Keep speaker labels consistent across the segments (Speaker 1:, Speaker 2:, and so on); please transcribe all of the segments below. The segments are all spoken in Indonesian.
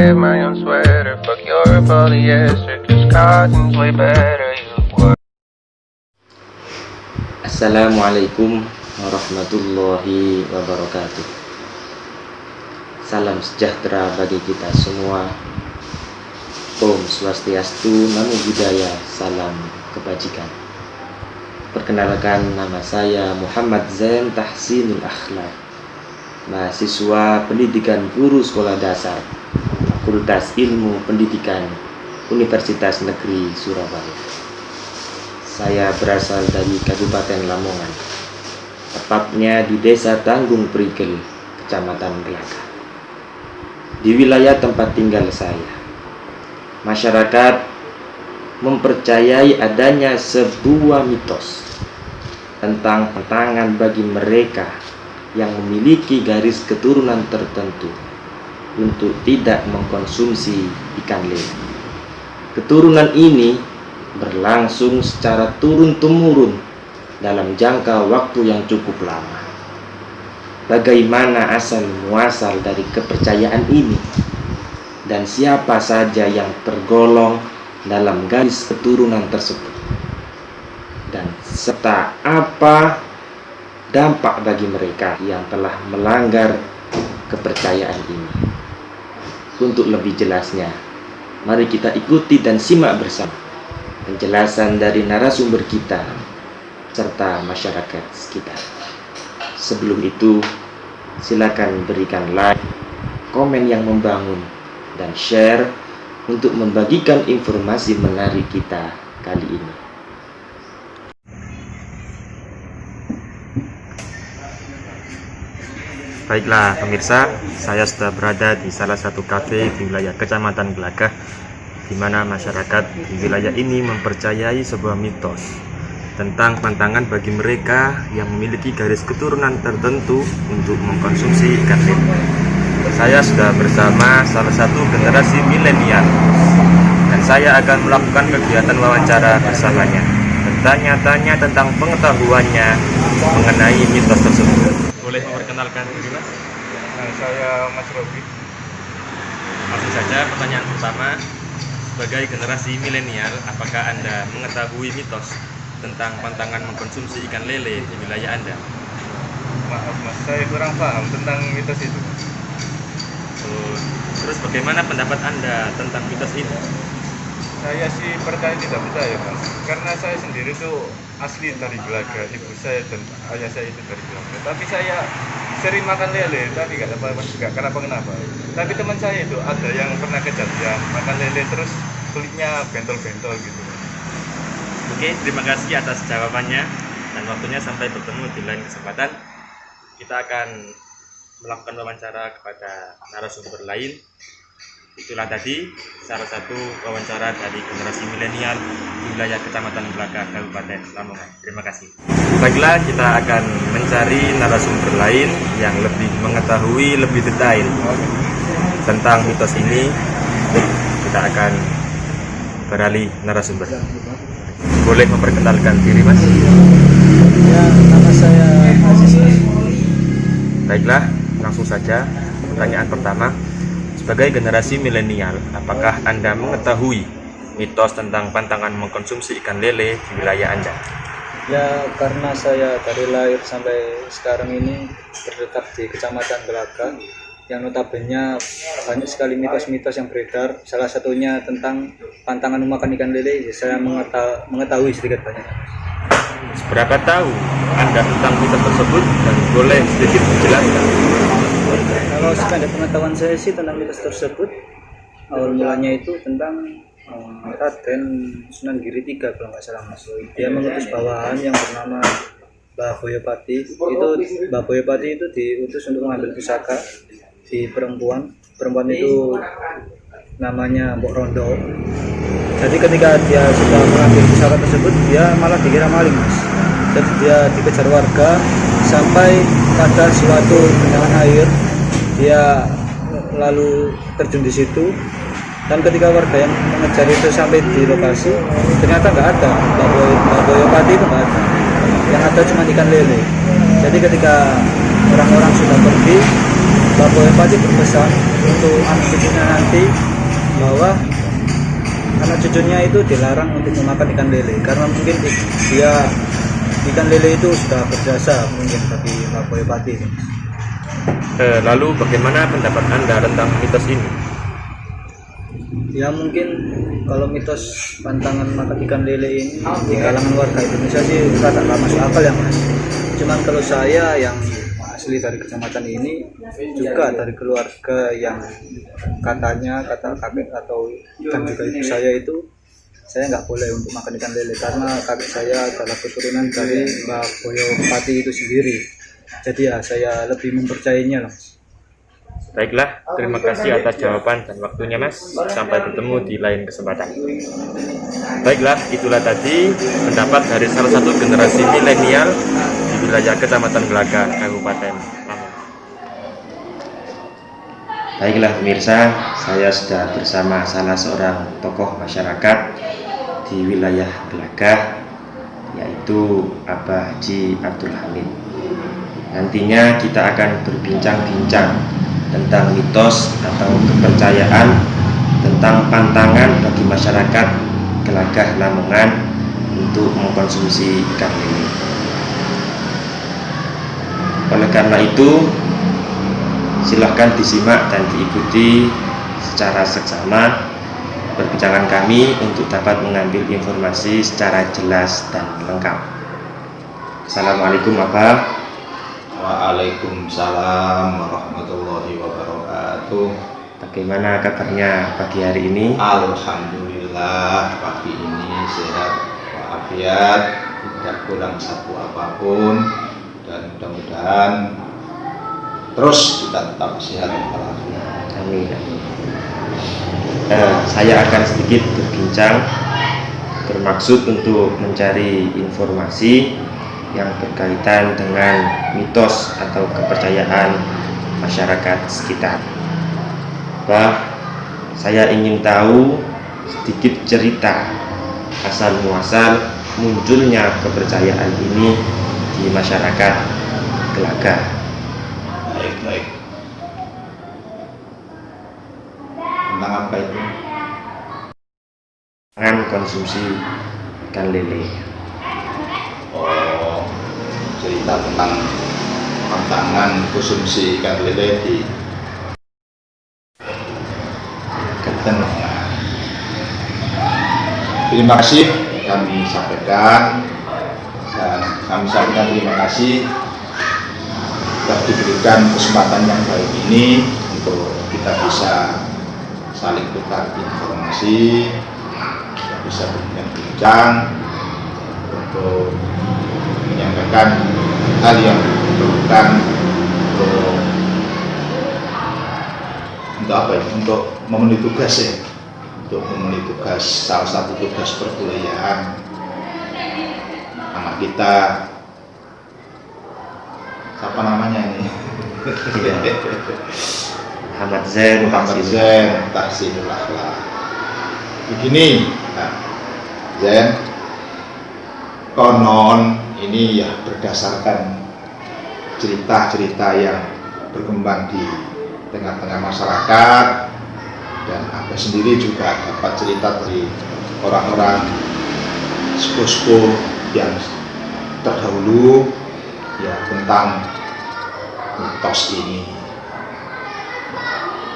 Speaker 1: wear my own sweater. Fuck your polyester, cause cotton's way better.
Speaker 2: Assalamualaikum warahmatullahi wabarakatuh. Salam sejahtera bagi kita semua. Om Swastiastu, Namo Buddhaya, salam kebajikan. Perkenalkan, nama saya Muhammad Zain Tahsinul Akhlak, mahasiswa pendidikan guru sekolah dasar Fakultas Ilmu Pendidikan Universitas Negeri Surabaya. Saya berasal dari Kabupaten Lamongan, tepatnya di Desa Tanggung Prigel, Kecamatan Gelagah. Di wilayah tempat tinggal saya, masyarakat mempercayai adanya sebuah mitos tentang pantangan bagi mereka yang memiliki garis keturunan tertentu untuk tidak mengkonsumsi ikan lele. Keturunan ini berlangsung secara turun-temurun dalam jangka waktu yang cukup lama. Bagaimana asal muasal dari kepercayaan ini, dan siapa saja yang tergolong dalam garis keturunan tersebut, dan serta apa dampak bagi mereka yang telah melanggar kepercayaan ini. Untuk lebih jelasnya, mari kita ikuti dan simak bersama penjelasan dari narasumber kita serta masyarakat sekitar. Sebelum itu, silakan berikan like, komen yang membangun, dan share untuk membagikan informasi menarik kita kali ini. Baiklah pemirsa, saya sudah berada di salah satu kafe di wilayah Kecamatan Gelagah, di mana masyarakat di wilayah ini mempercayai sebuah mitos tentang pantangan bagi mereka yang memiliki garis keturunan tertentu untuk mengkonsumsi ikan lele. Saya sudah bersama salah satu generasi milenial, dan saya akan melakukan kegiatan wawancara bersamanya, bertanya-tanya tentang pengetahuannya mengenai mitos tersebut. Boleh memperkenalkan diri, Mas?
Speaker 3: Saya Mas Robi.
Speaker 2: Langsung saja pertanyaan pertama. Sebagai generasi milenial, apakah Anda mengetahui mitos tentang pantangan mengkonsumsi ikan lele di wilayah Anda?
Speaker 3: Maaf Mas, saya kurang paham tentang mitos itu.
Speaker 2: Terus bagaimana pendapat Anda tentang mitos ini?
Speaker 3: Saya sih percaya tidak percaya Mas, karena saya sendiri tuh asli dari Gelagah, ibu saya dan ayah saya itu dari Gelagah. Tapi saya sering makan lele, tapi nggak kenapa. Tapi teman saya itu ada yang pernah kejadian makan lele terus kulitnya bentol-bentol gitu.
Speaker 2: Oke, terima kasih atas jawabannya dan waktunya. Sampai bertemu di lain kesempatan. Kita akan melakukan wawancara kepada narasumber lain. Itulah tadi salah satu wawancara dari generasi milenial di wilayah Kecamatan Gelagah, Kabupaten Lamongan. Terima kasih. Baiklah, kita akan mencari narasumber lain yang lebih mengetahui lebih detail tentang mitos ini. Kita akan beralih narasumber. Boleh memperkenalkan diri, Mas?
Speaker 4: Ya, nama saya Aziz.
Speaker 2: Baiklah, langsung saja pertanyaan pertama. Sebagai generasi milenial, apakah Anda mengetahui mitos tentang pantangan mengkonsumsi ikan lele di wilayah Anda?
Speaker 4: Ya, karena saya dari lahir sampai sekarang ini terdekat di Kecamatan Gelagah, yang notabene banyak sekali mitos-mitos yang beredar. Salah satunya tentang pantangan memakan ikan lele. Saya mengetahui sedikit banyak.
Speaker 2: Seberapa tahu Anda tentang mitos tersebut, dan boleh sedikit menjelaskan?
Speaker 4: Kalau sependek pengetahuan saya sih tentang mitos tersebut, awal mulanya itu tentang Raden Sunan Giri III kalau nggak salah Mas. Dia mengutus bawahan yang bernama Mbah Boyopati. Mbah Boyopati itu diutus untuk mengambil pusaka di perempuan itu namanya Mbok Rondo. Jadi ketika dia sudah mengambil pusaka tersebut, dia malah dikira maling Mas. Jadi dia dikejar warga sampai pada suatu genangan air. Dia lalu terjun di situ, dan ketika warga yang mengejar itu sampai di lokasi, ternyata nggak ada Mbak Boyopati itu nggak ada. Yang ada cuma ikan lele. Jadi ketika orang-orang sudah pergi, Pak Bupati berpesan untuk anak cucunya nanti bahwa anak cucunya itu dilarang untuk memakan ikan lele karena mungkin dia ikan lele itu sudah berjasa mungkin bagi Pak Bupati.
Speaker 5: Lalu bagaimana pendapat Anda tentang mitos ini?
Speaker 4: Ya mungkin kalau mitos pantangan makan ikan lele ini di kalangan warga Indonesia sih rada nggak masuk akal ya Mas. Cuman kalau saya yang asli dari kecamatan ini juga dari keluarga yang kata kakek atau dan juga ibu saya itu saya nggak boleh untuk makan ikan lele karena kakek saya adalah keturunan dari Mbah Boyo Pati itu sendiri. Jadi ya saya lebih mempercayainya lah.
Speaker 5: Baiklah, terima kasih atas jawaban dan waktunya Mas. Sampai bertemu di lain kesempatan. Baiklah, itulah tadi pendapat dari salah satu generasi milenial di wilayah Kecamatan Gelagah, Kabupaten Lamongan.
Speaker 2: Baiklah pemirsa, saya sudah bersama salah seorang tokoh masyarakat di wilayah Gelagah, yaitu Abah Haji Abdul Hamid. Nantinya kita akan berbincang-bincang tentang mitos atau kepercayaan tentang pantangan bagi masyarakat Gelagah Lamongan untuk mengkonsumsi ikan lele. Oleh karena itu, silahkan disimak dan diikuti secara seksama perbincangan kami untuk dapat mengambil informasi secara jelas dan lengkap. Assalamualaikum Abah.
Speaker 6: Waalaikumsalam warahmatullahi wabarakatuh.
Speaker 2: Bagaimana kabarnya pagi hari ini?
Speaker 6: Alhamdulillah pagi ini sehat walafiat, tidak kurang satu apapun, dan mudah-mudahan terus kita tetap sehat walafiat.
Speaker 2: Amin. Saya akan sedikit berbincang bermaksud untuk mencari informasi yang berkaitan dengan mitos atau kepercayaan masyarakat sekitar. Saya ingin tahu sedikit cerita asal muasal munculnya kepercayaan ini di masyarakat Gelagah.
Speaker 6: Baik. Tentang apa itu?
Speaker 2: Dengan konsumsi ikan lele.
Speaker 6: Oh, cerita tentang pantangan konsumsi ikan lele di Kenten. Terima kasih kami sampaikan, dan kami sampaikan terima kasih telah diberikan kesempatan yang baik ini untuk kita bisa saling tukar informasi, kita bisa berbincang untuk menyampaikan hal yang diperlukan untuk apa ya? Untuk memenuhi tugas ya, untuk memenuhi tugas, salah satu tugas perkuliahan anak kita. Siapa namanya ini?
Speaker 2: Muhammad Zain
Speaker 6: Tahsinul Akhlak. Begini, nah, Zain, konon ini ya berdasarkan cerita-cerita yang berkembang di tengah-tengah masyarakat, dan Abah sendiri juga dapat cerita dari orang-orang sepuh-sepuh yang terdahulu ya tentang mitos ini.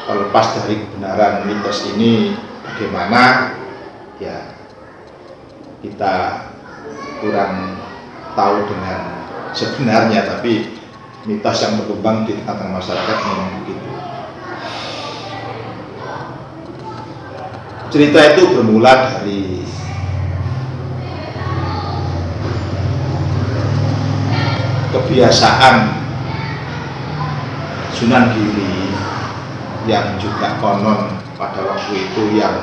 Speaker 6: Terlepas dari kebenaran mitos ini bagaimana, ya kita kurang tahu dengan sebenarnya, tapi mitos yang berkembang di tengah-tengah masyarakat memang begitu. Cerita itu bermula dari kebiasaan Sunan Giri yang juga konon pada waktu itu yang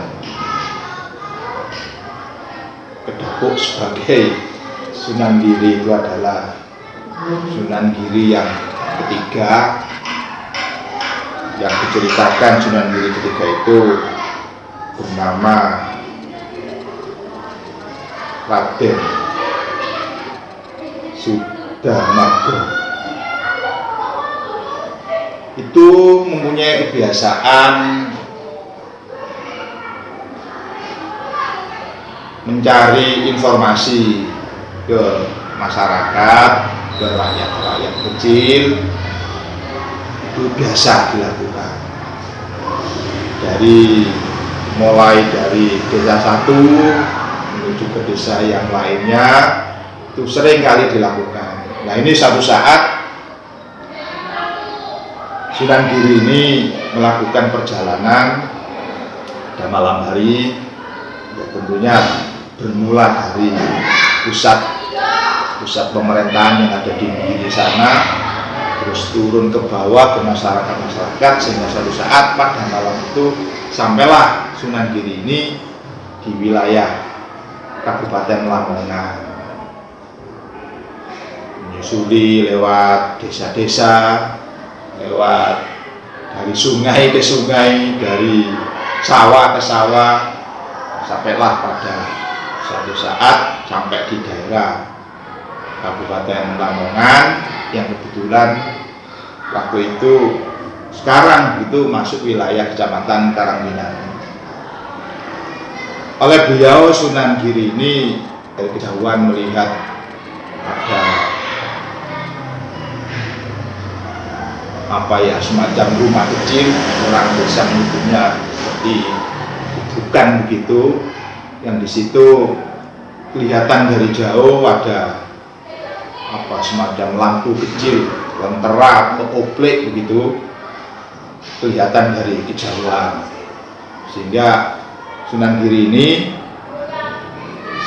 Speaker 6: kedapuk sebagai Sunan Giri itu adalah Sunan Giri yang ketiga. Yang diceritakan Sunan Giri ketiga itu bernama Raden Sudamago. itu mempunyai kebiasaan mencari informasi ke masyarakat, ke rakyat-rakyat kecil, itu biasa dilakukan. Mulai dari desa satu menuju ke desa yang lainnya, itu sering kali dilakukan. Nah, ini satu saat Sunan Giri ini melakukan perjalanan pada malam hari, ya tentunya bermula dari pusat pemerintahan yang ada di Giri sana, terus turun ke bawah ke masyarakat, sehingga suatu saat pada malam itu sampailah Sunan Giri ini di wilayah Kabupaten Lamongan, menyusuri lewat desa-desa, lewat dari sungai ke sungai, dari sawah ke sawah, sampailah pada suatu saat sampai di daerah Kabupaten Lamongan yang kebetulan waktu itu sekarang itu masuk wilayah Kecamatan Karangminang. Oleh beliau Sunan Giri ini dari kejauhan melihat ada semacam rumah kecil, orang desa menyebutnya seperti bukan begitu, yang di situ kelihatan dari jauh ada semacam lampu kecil, lentera atau oplek begitu, kelihatan dari kejauhan, sehingga Sunan Giri ini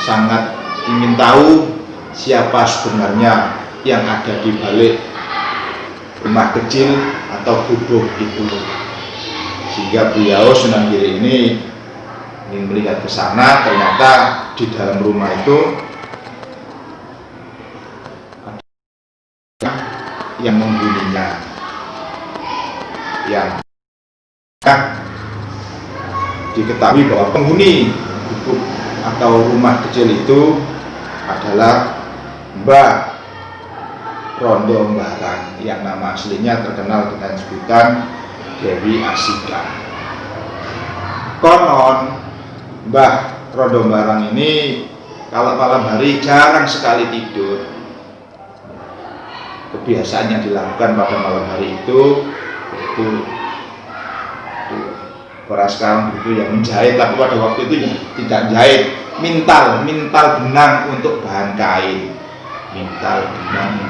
Speaker 6: sangat ingin tahu siapa sebenarnya yang ada di balik rumah kecil atau gubuk itu, sehingga beliau Sunan Giri ini ingin melihat ke sana. Ternyata di dalam rumah itu ada yang menghuninya, yang diketahui bahwa penghuni gubuk atau rumah kecil itu adalah Mbah Rondo Mbarang, yang nama aslinya terkenal dengan sebutan Dewi Asika. Konon Mbah Rondo Mbarang ini kalau malam hari jarang sekali tidur. Kebiasaan yang dilakukan pada malam hari itu orang sekarang itu yang menjahit, tapi pada waktu itu ya tidak jahit, mintal benang untuk bahan kain, mintal benang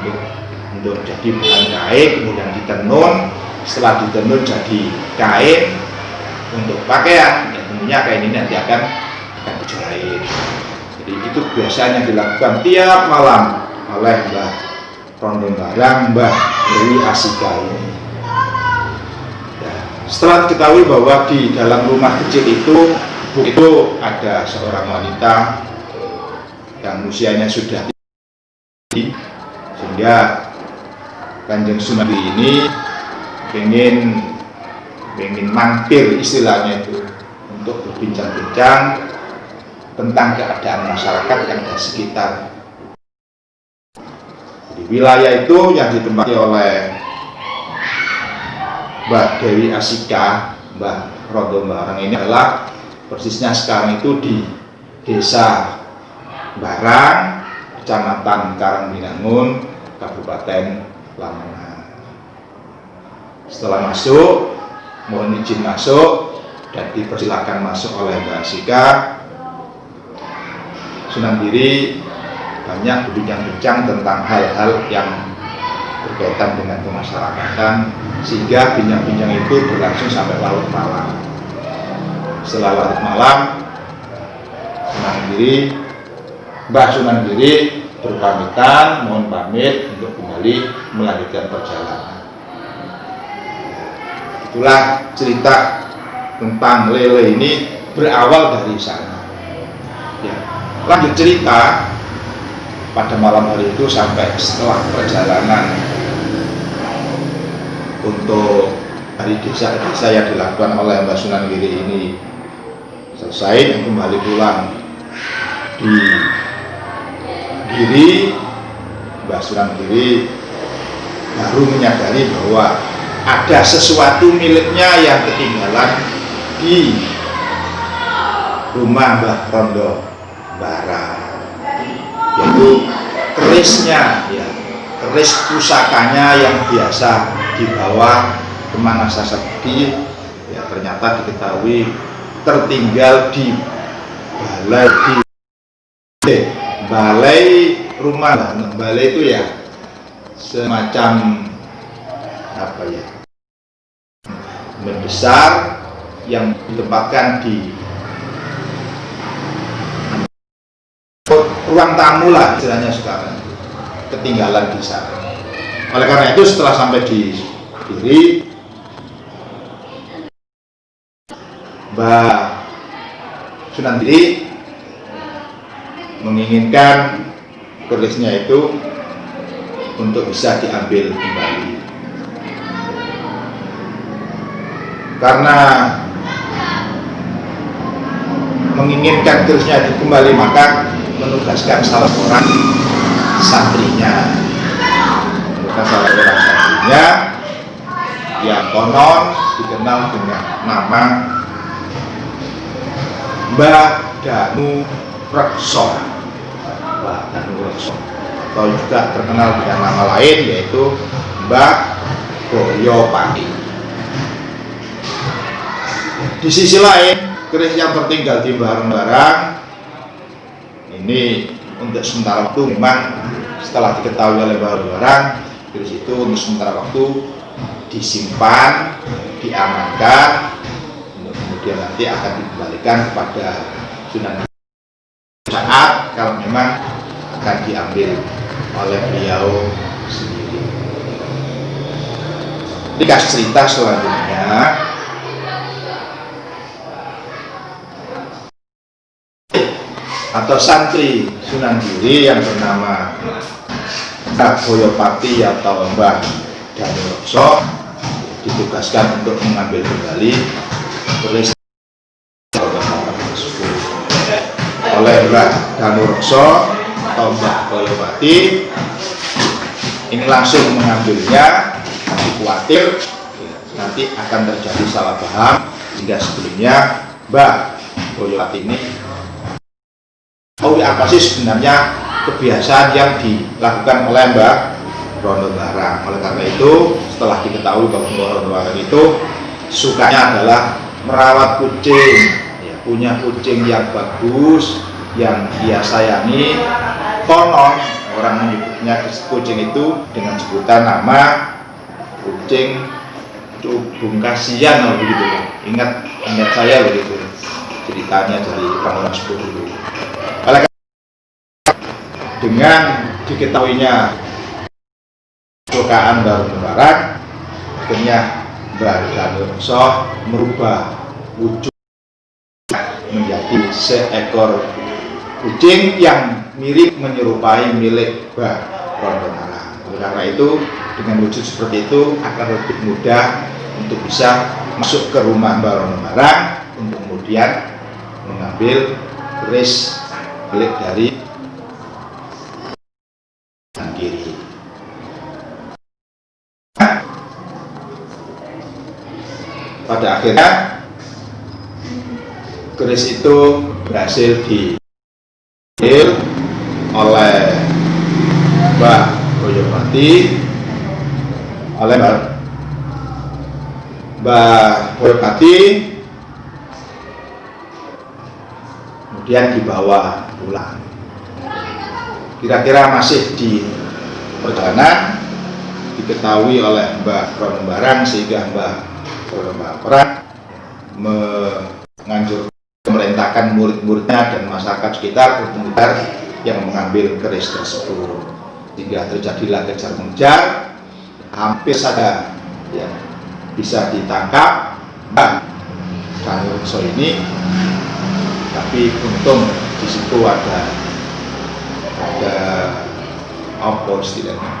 Speaker 6: untuk jadi bahan kain, kemudian ditenun, setelah ditenun jadi kain untuk pakaian, ya tentunya kain ini nanti akan dijahit. Jadi itu biasanya dilakukan tiap malam oleh Mbah Rondo Mbarang, Mbah Dewi Asika ini. Setelah diketahui bahwa di dalam rumah kecil itu ada seorang wanita yang usianya sudah tinggi, sehingga Kanjeng Sunan ini ingin mampir, istilahnya itu, untuk berbincang-bincang tentang keadaan masyarakat yang ada sekitar. Di wilayah itu yang ditempati oleh Mbah Dewi Asika, Mbah Rondo Mbarang ini adalah persisnya sekarang itu di Desa Barang, Kecamatan Karangminangun, Kabupaten Lamongan. Setelah masuk, mohon izin masuk dan dipersilakan masuk oleh Mbah Asika. Sunan Giri banyak berbincang-bincang tentang hal-hal yang berkaitan dengan kemasyarakatan, sehingga bincang-bincang itu berlangsung sampai larut malam. Setelah larut malam, Mbah Sunan Giri berpamitan, mohon pamit untuk kembali melanjutkan perjalanan. Itulah cerita tentang lele ini berawal dari sana. Ya, lanjut cerita pada malam hari itu sampai setelah perjalanan untuk dari desa ke desa yang dilakukan oleh Mbah Sunan Giri ini selesai dan kembali pulang di Giri, Mbah Sunan Giri baru menyadari bahwa ada sesuatu miliknya yang ketinggalan di rumah Mbah Rondo Barang, yaitu kerisnya, ya, keris pusakanya yang biasa dibawa kemana saja pergi, ya ternyata diketahui tertinggal di balai rumah. Balai itu ya semacam apa ya, besar yang ditempatkan di ruang tamu lah istilahnya sekarang, ketinggalan di sana. Oleh karena itu setelah sampai di diri, Mbah Sunan Giri menginginkan kerisnya itu untuk bisa diambil kembali. Karena menginginkan kerisnya itu kembali, maka menugaskan salah orang santrinya, yang konon dikenal dengan nama Mbah Danu Rekso, Mbah Danu Rekso, atau juga terkenal dengan nama lain yaitu Mbah Boyopati. Di sisi lain, keris yang tertinggal di barang-barang ini untuk sementara waktu memang setelah diketahui oleh barang-barang, keris itu untuk sementara waktu disimpan, diamankan, untuk kemudian nanti akan dikembalikan kepada Sunan saat kalau memang akan diambil oleh beliau sendiri. Dikasih cerita selanjutnya, atau santri Sunan Giri yang bernama Mbah Boyopati atau Mbah Danu Rekso ditugaskan untuk mengambil kembali keris oleh Mbah Danu Rekso atau Mbah Boyopati. Ini langsung mengambilnya, tapi khawatir nanti akan terjadi salah paham, sehingga sebelumnya Mbah Boyopati ini apa sih sebenarnya kebiasaan yang dilakukan oleh Mbah Rondo Barang. Oleh karena itu, setelah diketahui bahwa Mbah Rondo Barang itu sukanya adalah merawat kucing, ya, punya kucing yang bagus, yang dia sayangi. Konon orang menyebutnya kucing itu dengan sebutan nama kucing Cubung Kasian, begitu. Ingat saya begitu ceritanya dari orang sepuh dulu. Oleh dengan diketahuinya kesukaan Mbah Rondo Barang, akhirnya Mbah Danu Rekso merubah wujud menjadi seekor kucing yang mirip menyerupai milik Mbah Rondo Barang. Oleh karena itu, dengan wujud seperti itu akan lebih mudah untuk bisa masuk ke rumah Mbah Rondo Barang untuk kemudian mengambil keris milik dari Sunan Giri. Pada akhirnya keris itu berhasil diambil oleh Mbah Boyopati, oleh Mbah Boyopati, kemudian dibawa pulang. Kira-kira masih di perjalanan diketahui oleh Mbah Rondo Barang, sehingga Mbah Rondo Barang menganjurkan, memerintahkan murid-muridnya dan masyarakat sekitar untuk yang mengambil keris tersebut, sehingga terjadilah kejar-mengejar, hampir saja ya, bisa ditangkap Mbah Danu Rekso ini. Tapi untung di situ ada apa istilahnya,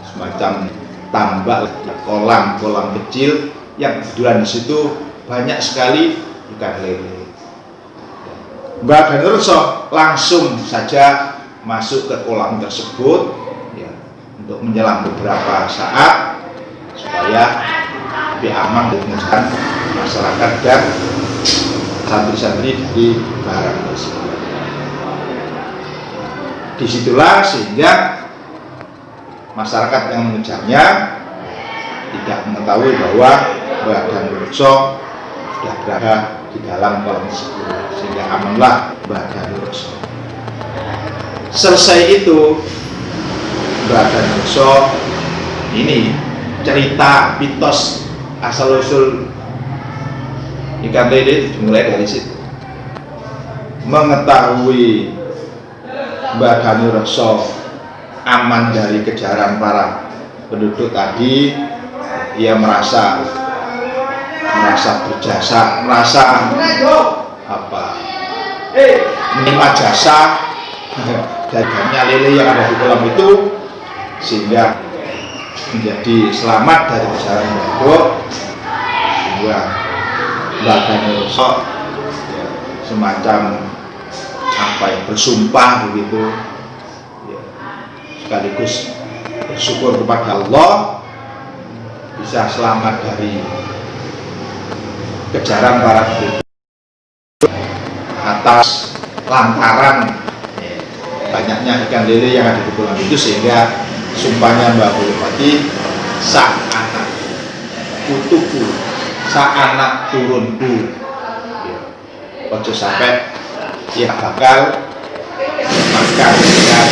Speaker 6: semacam tambak, kolam kecil yang kebetulan di situ banyak sekali ikan lele. Mbah Danu Rekso langsung saja masuk ke kolam tersebut, ya, untuk menyelam beberapa saat supaya lebih aman dari pengejaran masyarakat dan santri-santri dari barang tersebut. Disitulah sehingga masyarakat yang mengejarnya tidak mengetahui bahwa Mbah Danurekso sudah berada di dalam kolam tersebut, sehingga amanlah Mbah Danurekso. Selesai itu, Mbah Danurekso ini cerita mitos asal usul ikan lele dimulai dari situ. Mengetahui Mbah Danurekso aman dari kejaran para penduduk tadi, ia merasa berjasa, merasa menerima jasa dagangnya lele yang ada di kolam itu, sehingga menjadi selamat dari kejaran penduduk. Sehingga Mbah Danurekso semacam bersumpah begitu, sekaligus bersyukur kepada Allah bisa selamat dari kejaran para penduduk atas lantaran banyaknya ikan lele yang ada di kolam itu, sehingga sumpahnya Mbah Boyopati, sak anak putuku, sak anak turunku, ojo sampai yang bakal makan ikan.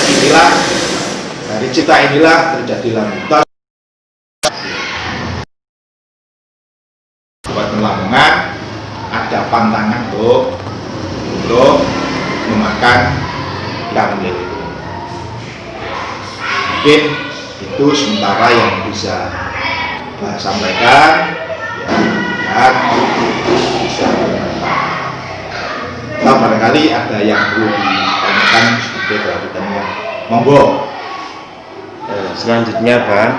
Speaker 6: Inilah dari cerita inilah terjadilah mitos buat Lamongan ada pantangan untuk memakan ikan lele. Mungkin itu sementara yang bisa saya sampaikan, dan bisa atau barangkali ada yang perlu ditanyakan sebagai kelanjutannya, monggo.
Speaker 2: Selanjutnya Pak,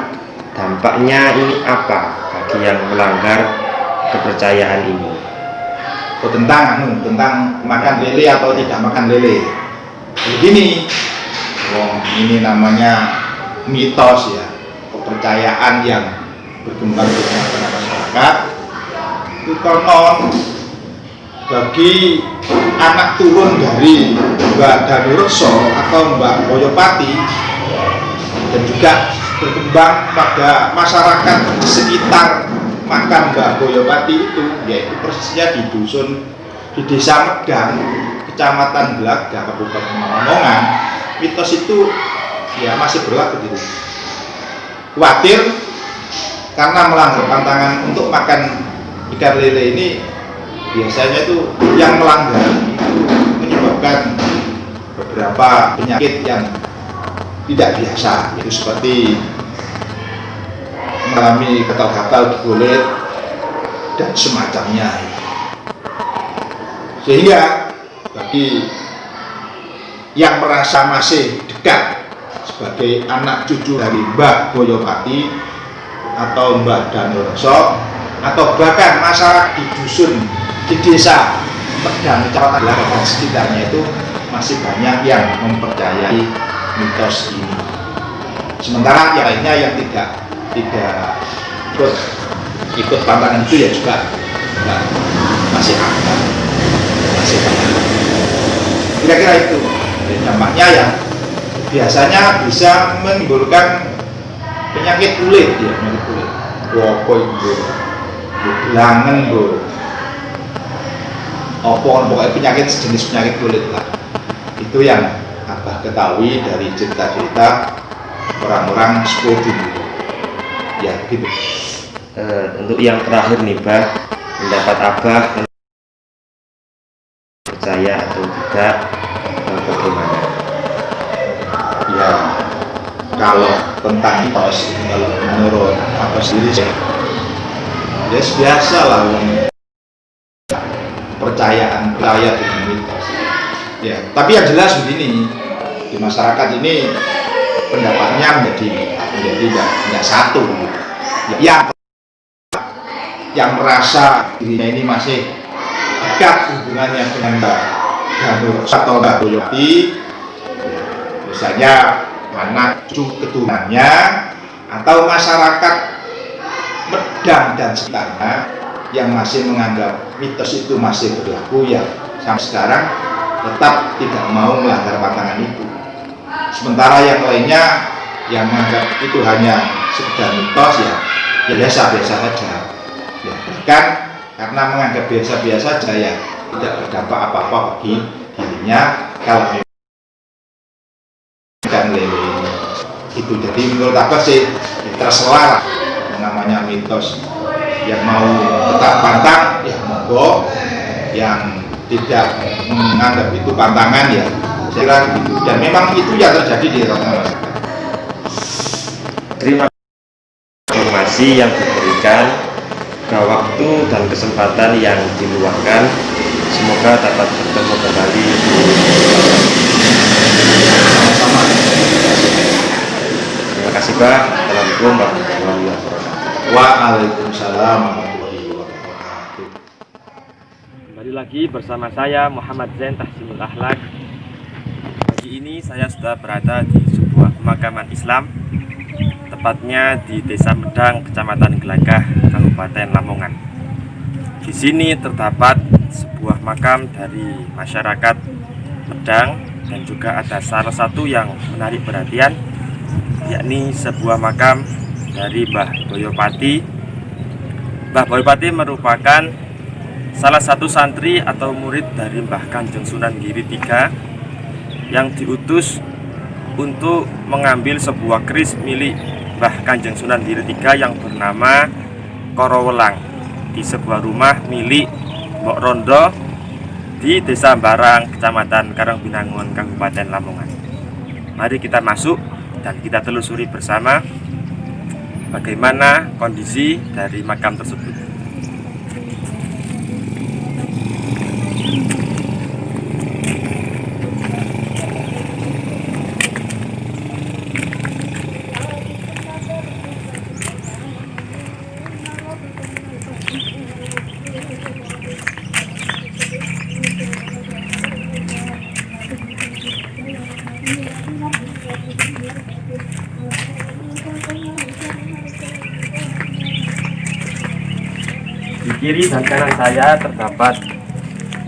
Speaker 2: dampaknya ini apa bagi yang melanggar kepercayaan ini?
Speaker 6: Oh, tentang makan lele atau tidak makan lele. Begini, ini namanya mitos ya, kepercayaan yang berkembang di tengah-tengah masyarakat. Itu konon bagi anak turun dari Mbah Danurekso atau Mbah Boyopati, dan juga berkembang pada masyarakat di sekitar makam Mbah Boyopati itu, yaitu persisnya di dusun di Desa Medang, Kecamatan Glaga, Kabupaten Lamongan. Mitos itu ya masih berlaku di sini. Khawatir karena melanggar pantangan untuk makan ikan lele ini, biasanya itu yang melanggar itu menyebabkan beberapa penyakit yang tidak biasa, itu seperti mengalami gatal-gatal di kulit dan semacamnya. Sehingga bagi yang merasa masih dekat sebagai anak cucu dari Mbah Boyopati atau Mbah Danurekso, atau bahkan masyarakat di dusun di Desa Medang, Kecamatan Glaga dan sekitarnya, itu masih banyak yang mempercayai mitos ini. Sementara yang lainnya yang tidak ikut pantangan itu ya juga masih ada, masih banyak. Kira-kira itu dampaknya yang biasanya bisa menimbulkan penyakit kulit, ya, penyakit kulit. Belangen pokoknya penyakit sejenis penyakit kulit lah. Itu yang Abah ketahui dari cerita-cerita orang-orang sepuh dulu. Ya gitu.
Speaker 2: Untuk yang terakhir nih Bah, pendapat Abah percaya atau tidak, bagaimana?
Speaker 6: Ya, kalau tentang mitos, kalau menurut Abah sendiri ya biasa lah, percaya dengan mitos. Ya, tapi yang jelas begini, di masyarakat ini pendapatnya menjadi tidak satu. Yang merasa dirinya ini masih dekat hubungannya dengan Mbah Danurekso atau Mbah Boyopati, misalnya anak cucu keturunannya atau masyarakat Medang dan sekitarnya yang masih menganggap mitos itu masih berlaku, ya sampai sekarang tetap tidak mau melanggar pantangan itu. Sementara yang lainnya yang menganggap itu hanya sekedar mitos, ya biasa-biasa saja. Ya, bahkan karena menganggap biasa-biasa saja, ya tidak berdampak apa-apa bagi dirinya kalau ikan lele ini. Itu jadi menurut aku sih ya, terserah namanya mitos. Yang mau tetap pantang ya monggo, yang tidak menganggap itu pantangan ya saya kira gitu. Dan memang itu yang terjadi di masyarakat.
Speaker 2: Terima kasih informasi yang diberikan, waktu dan kesempatan yang diluangkan. Semoga dapat bertemu kembali.
Speaker 6: Sama-sama.
Speaker 2: Terima kasih Pak. Assalamualaikum warahmatullahi wabarakatuh.
Speaker 6: Waalaikumsalam warahmatullahi wabarakatuh.
Speaker 5: Kembali lagi bersama saya Muhammad Zain Tahsinul Akhlak. Pagi ini saya sudah berada di sebuah pemakaman Islam, tepatnya di Desa Medang, Kecamatan Gelagah, Kabupaten Lamongan. Di sini terdapat sebuah makam dari masyarakat Medang dan juga ada salah satu yang menarik perhatian, yakni sebuah makam dari Mbah Boyopati. Mbah Boyopati merupakan salah satu santri atau murid dari Mbah Kanjeng Sunan Giri III yang diutus untuk mengambil sebuah keris milik Mbah Kanjeng Sunan Giri III yang bernama Korowelang di sebuah rumah milik Mbok Rondo di Desa Barang, Kecamatan Karangbinangun, Kabupaten Lamongan. Mari kita masuk dan kita telusuri bersama bagaimana kondisi dari makam tersebut. Di kiri dan kanan saya terdapat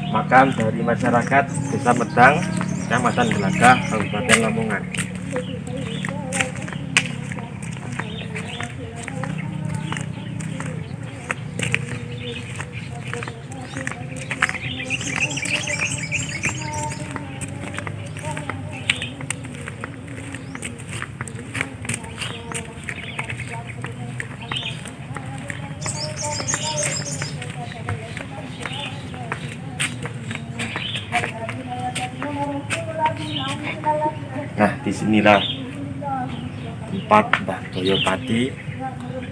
Speaker 5: makam dari masyarakat Desa Medang, Kecamatan Gelagah, Kabupaten Lamongan. Nah, disinilah tempat Mbah Boyopati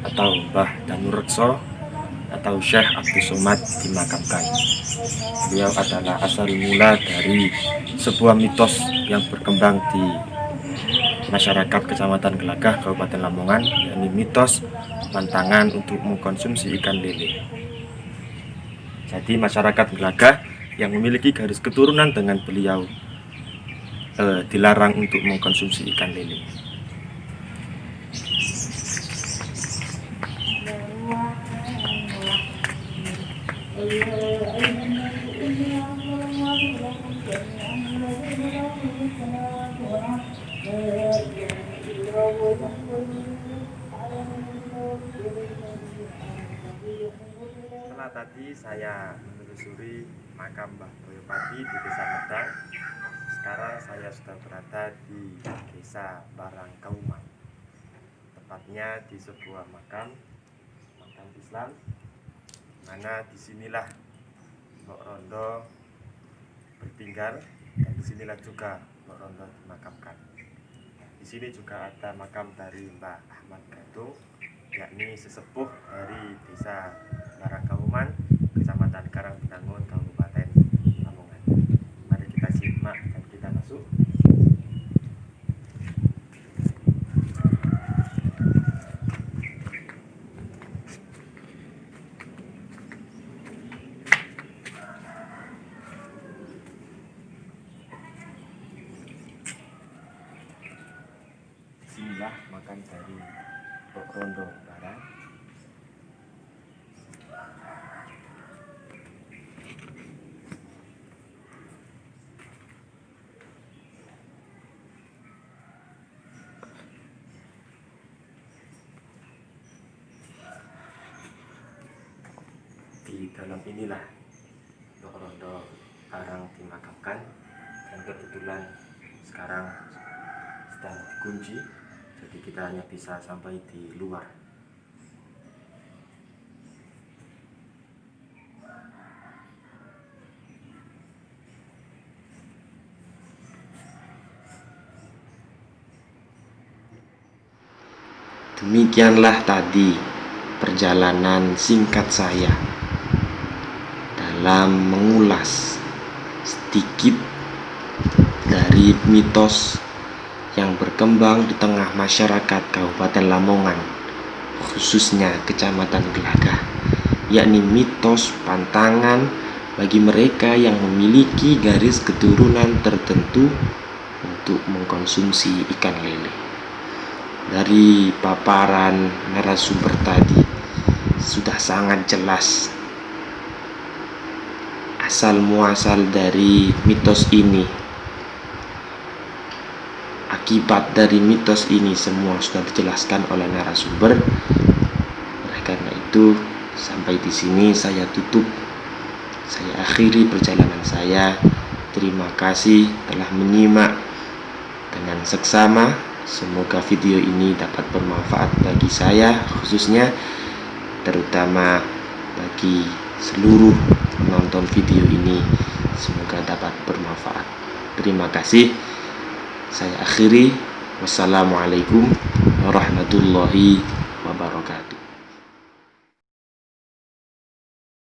Speaker 5: atau Mbah Danurekso atau Syekh Abdus Somad dimakamkan. Beliau adalah asal mula dari sebuah mitos yang berkembang di masyarakat Kecamatan Gelagah, Kabupaten Lamongan, yakni mitos pantangan untuk mengkonsumsi ikan lele. Jadi masyarakat Gelagah yang memiliki garis keturunan dengan beliau dilarang untuk mengkonsumsi ikan lele. Setelah tadi saya menelusuri makam Mbah Boyopati di Desa Medang, sekarang saya sudah berada di Desa Barang Kauman, tepatnya di sebuah makam Islam, mana disinilah Mbok Rondo bertinggal dan disinilah juga Mbok Rondo dimakamkan. Di sini juga ada makam dari Mbah Ahmad Gadung, yakni sesepuh dari Desa Barang Kauman, Kecamatan Karangbinangun, Kabupaten Lamongan. Mari kita simak dan kita masuk.
Speaker 2: merupakan dari Pokrondo Barat. Di dalam inilah Pokrondo Barang dimakamkan, dan kebetulan sekarang sedang dikunci, jadi kita hanya bisa sampai di luar. Demikianlah tadi perjalanan singkat saya dalam mengulas sedikit dari mitos yang berkembang di tengah masyarakat Kabupaten Lamongan, khususnya Kecamatan Gelagah, yakni mitos pantangan bagi mereka yang memiliki garis keturunan tertentu untuk mengkonsumsi ikan lele. Dari paparan narasumber tadi sudah sangat jelas asal muasal dari mitos ini. Akibat dari mitos ini semua sudah dijelaskan oleh narasumber. Oleh karena itu, sampai di sini saya tutup. Saya akhiri perjalanan saya. Terima kasih telah menyimak dengan seksama. Semoga video ini dapat bermanfaat bagi saya khususnya, terutama bagi seluruh penonton video ini. Semoga dapat bermanfaat. Terima kasih. Saya akhiri. Wassalamualaikum warahmatullahi